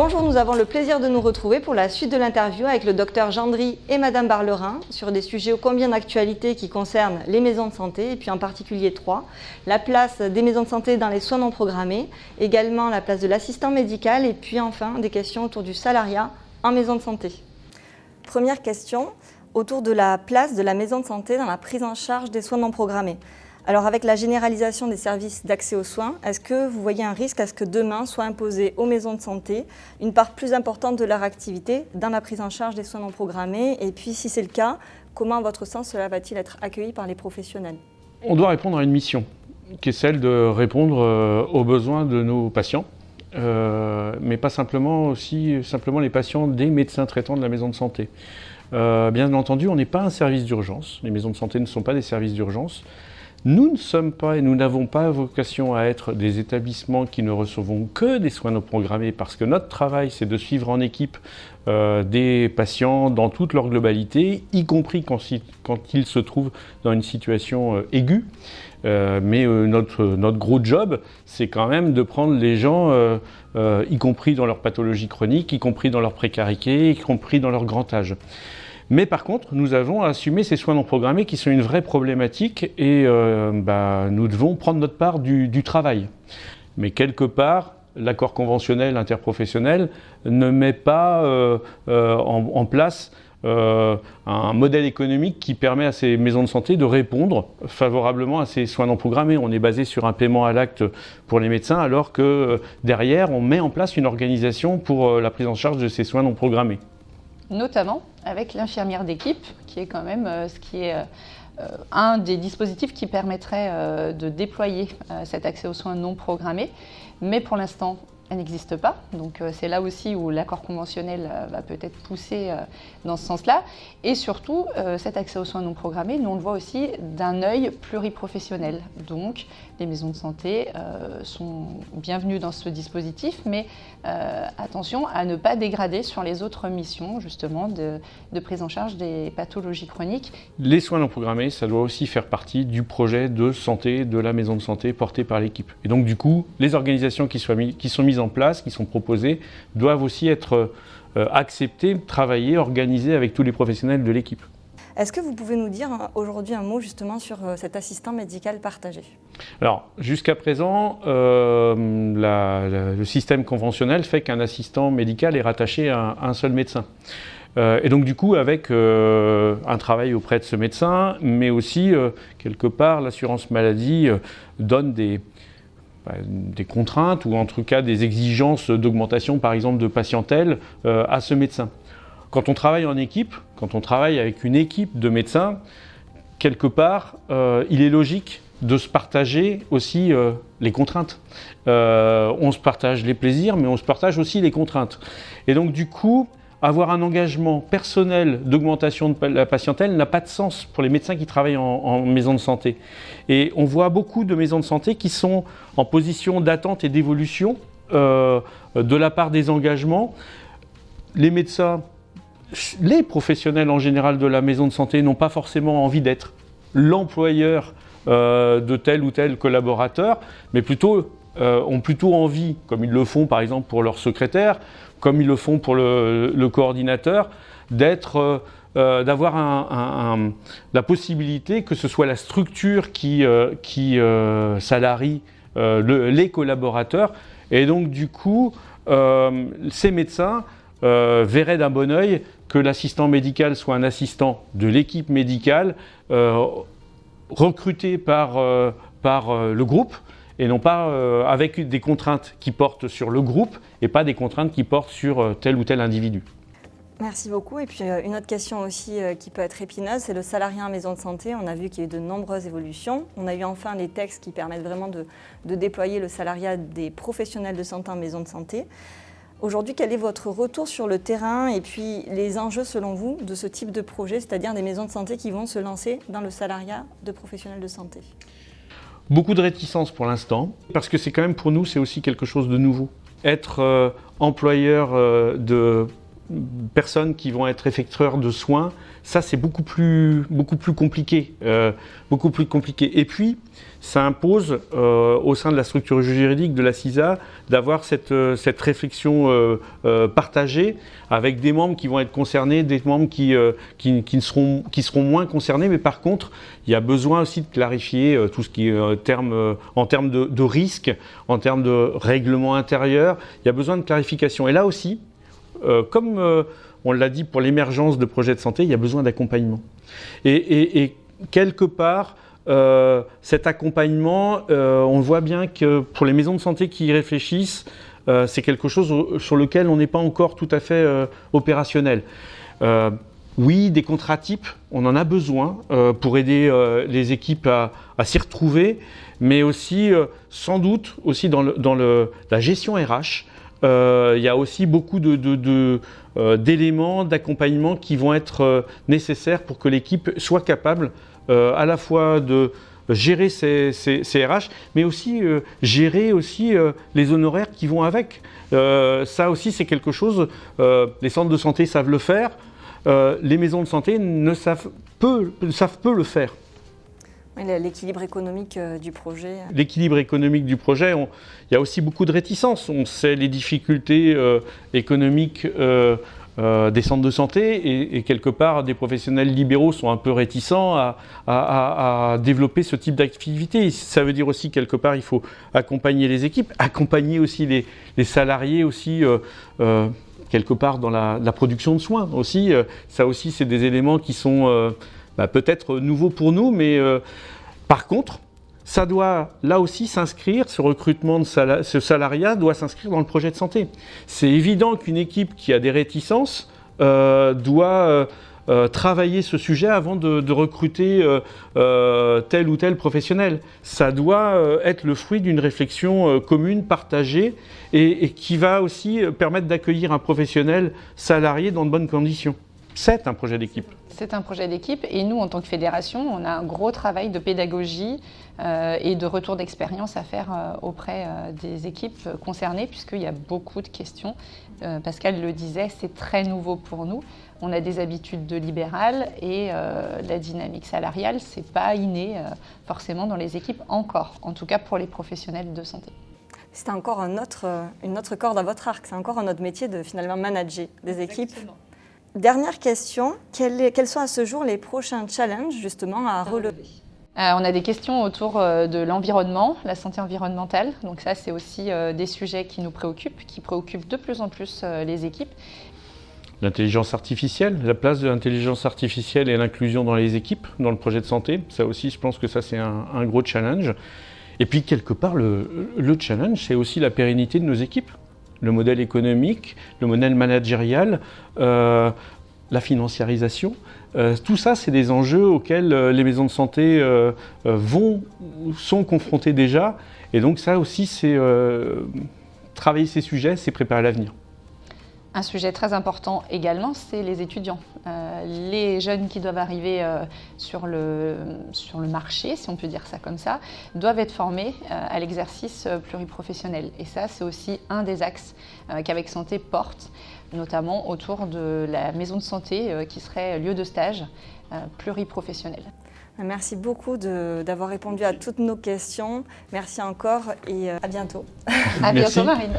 Bonjour, nous avons le plaisir de nous retrouver pour la suite de l'interview avec le docteur Gendry et madame Barlerin sur des sujets ô combien d'actualité qui concernent les maisons de santé et puis en particulier 3, la place des maisons de santé dans les soins non programmés, également la place de l'assistant médical et puis enfin des questions autour du salariat en maison de santé. Première question, autour de la place de la maison de santé dans la prise en charge des soins non programmés. Alors avec la généralisation des services d'accès aux soins, est-ce que vous voyez un risque à ce que demain soit imposée aux maisons de santé une part plus importante de leur activité dans la prise en charge des soins non programmés? Et puis si c'est le cas, comment à votre sens cela va-t-il être accueilli par les professionnels? On doit répondre à une mission qui est celle de répondre aux besoins de nos patients, mais pas simplement les patients des médecins traitants de la maison de santé. Bien entendu, on n'est pas un service d'urgence, les maisons de santé ne sont pas des services d'urgence. Nous ne sommes pas et nous n'avons pas vocation à être des établissements qui ne recevons que des soins non programmés parce que notre travail c'est de suivre en équipe des patients dans toute leur globalité, y compris quand ils se trouvent dans une situation aiguë. Mais notre gros job c'est quand même de prendre les gens, y compris dans leur pathologie chronique, y compris dans leur précarité, y compris dans leur grand âge. Mais par contre, nous avons à assumer ces soins non programmés qui sont une vraie problématique et nous devons prendre notre part du travail. Mais quelque part, l'accord conventionnel interprofessionnel ne met pas en place un modèle économique qui permet à ces maisons de santé de répondre favorablement à ces soins non programmés. On est basé sur un paiement à l'acte pour les médecins alors que derrière, on met en place une organisation pour la prise en charge de ces soins non programmés. Notamment avec l'infirmière d'équipe, qui est quand même un des dispositifs qui permettrait de déployer cet accès aux soins non programmés. Mais pour l'instant, elle n'existe pas. Donc c'est là aussi où l'accord conventionnel va peut-être pousser dans ce sens-là. Et surtout, cet accès aux soins non programmés, nous on le voit aussi d'un œil pluriprofessionnel. Donc les maisons de santé sont bienvenues dans ce dispositif, mais attention à ne pas dégrader sur les autres missions justement de prise en charge des pathologies chroniques. Les soins non programmés, ça doit aussi faire partie du projet de santé de la maison de santé porté par l'équipe. Et donc du coup, les organisations qui sont mises en place, qui sont proposées, doivent aussi être acceptées, travaillées, organisées avec tous les professionnels de l'équipe. Est-ce que vous pouvez nous dire aujourd'hui un mot justement sur cet assistant médical partagé? Alors, jusqu'à présent, le système conventionnel fait qu'un assistant médical est rattaché à un seul médecin. Et donc du coup, avec un travail auprès de ce médecin, mais aussi, quelque part, l'assurance maladie donne des contraintes ou en tout cas des exigences d'augmentation, par exemple, de patientèle à ce médecin. Quand on travaille en équipe, quand on travaille avec une équipe de médecins, quelque part, il est logique de se partager aussi les contraintes. On se partage les plaisirs, mais on se partage aussi les contraintes. Et donc du coup, avoir un engagement personnel d'augmentation de la patientèle n'a pas de sens pour les médecins qui travaillent en maison de santé. Et on voit beaucoup de maisons de santé qui sont en position d'attente et d'évolution de la part des engagements. Les médecins, les professionnels en général de la maison de santé n'ont pas forcément envie d'être l'employeur de tel ou tel collaborateur, mais ont plutôt envie, comme ils le font par exemple pour leur secrétaire, comme ils le font pour le coordinateur, d'avoir la possibilité que ce soit la structure qui salarie les collaborateurs. Et donc du coup, ces médecins verraient d'un bon œil que l'assistant médical soit un assistant de l'équipe médicale recruté par le groupe et non pas avec des contraintes qui portent sur le groupe et pas des contraintes qui portent sur tel ou tel individu. Merci beaucoup. Et puis une autre question aussi qui peut être épineuse, c'est le salariat en maison de santé. On a vu qu'il y a eu de nombreuses évolutions. On a eu enfin les textes qui permettent vraiment de déployer le salariat des professionnels de santé en maison de santé. Aujourd'hui, quel est votre retour sur le terrain et puis les enjeux selon vous de ce type de projet, c'est-à-dire des maisons de santé qui vont se lancer dans le salariat de professionnels de santé? Beaucoup de réticence pour l'instant, parce que c'est quand même pour nous, c'est aussi quelque chose de nouveau. Être employeur personnes qui vont être effectueurs de soins, ça c'est beaucoup plus compliqué. Et puis, ça impose au sein de la structure juridique de la CISA d'avoir cette réflexion partagée avec des membres qui vont être concernés, des membres qui seront moins concernés. Mais par contre, il y a besoin aussi de clarifier tout ce qui est en termes de risques, en termes de règlement intérieur. Il y a besoin de clarification. Et là aussi, comme on l'a dit pour l'émergence de projets de santé, il y a besoin d'accompagnement. Et quelque part, cet accompagnement, on voit bien que pour les maisons de santé qui y réfléchissent, c'est quelque chose sur lequel on n'est pas encore tout à fait opérationnel. Oui, des contrats types, on en a besoin pour aider les équipes à s'y retrouver, mais aussi, sans doute, aussi dans la gestion RH, il y a aussi beaucoup d'éléments d'accompagnement qui vont être nécessaires pour que l'équipe soit capable à la fois de gérer ses RH, mais aussi gérer aussi les honoraires qui vont avec. Ça aussi, c'est quelque chose, les centres de santé savent le faire, les maisons de santé savent peu le faire. L'équilibre économique du projet. L'équilibre économique du projet, il y a aussi beaucoup de réticences. On sait les difficultés économiques des centres de santé et quelque part des professionnels libéraux sont un peu réticents à développer ce type d'activité. Ça veut dire aussi quelque part il faut accompagner les équipes, accompagner aussi les salariés aussi quelque part dans la production de soins aussi. Ça aussi c'est des éléments qui sont peut-être nouveaux pour nous, mais par contre ça doit là aussi s'inscrire, ce recrutement ce salariat doit s'inscrire dans le projet de santé. C'est évident qu'une équipe qui a des réticences doit travailler ce sujet avant de recruter tel ou tel professionnel. Ça doit être le fruit d'une réflexion commune, partagée, et qui va aussi permettre d'accueillir un professionnel salarié dans de bonnes conditions. C'est un projet d'équipe. C'est un projet d'équipe et nous, en tant que fédération, on a un gros travail de pédagogie et de retour d'expérience à faire auprès des équipes concernées puisqu'il y a beaucoup de questions. Pascal le disait, c'est très nouveau pour nous. On a des habitudes de libéral et la dynamique salariale, c'est pas inné forcément dans les équipes encore, en tout cas pour les professionnels de santé. C'est encore une autre corde à votre arc, c'est encore un autre métier de finalement manager des équipes. Exactement. Dernière question, quels sont à ce jour les prochains challenges justement à relever ? On a des questions autour de l'environnement, la santé environnementale. Donc ça, c'est aussi des sujets qui nous préoccupent, qui préoccupent de plus en plus les équipes. L'intelligence artificielle, la place de l'intelligence artificielle et l'inclusion dans les équipes, dans le projet de santé. Ça aussi, je pense que ça, c'est un gros challenge. Et puis, quelque part, le challenge, c'est aussi la pérennité de nos équipes. Le modèle économique, le modèle managérial, la financiarisation. Tout ça, c'est des enjeux auxquels les maisons de santé sont confrontées déjà. Et donc ça aussi, c'est travailler ces sujets, c'est préparer l'avenir. Un sujet très important également, c'est les étudiants. Les jeunes qui doivent arriver sur le marché, si on peut dire ça comme ça, doivent être formés à l'exercice pluriprofessionnel. Et ça, c'est aussi un des axes qu'Avec Santé porte, notamment autour de la maison de santé qui serait lieu de stage pluriprofessionnel. Merci beaucoup d'avoir répondu à toutes nos questions. Merci encore et à bientôt. À bientôt, Merci. Marine.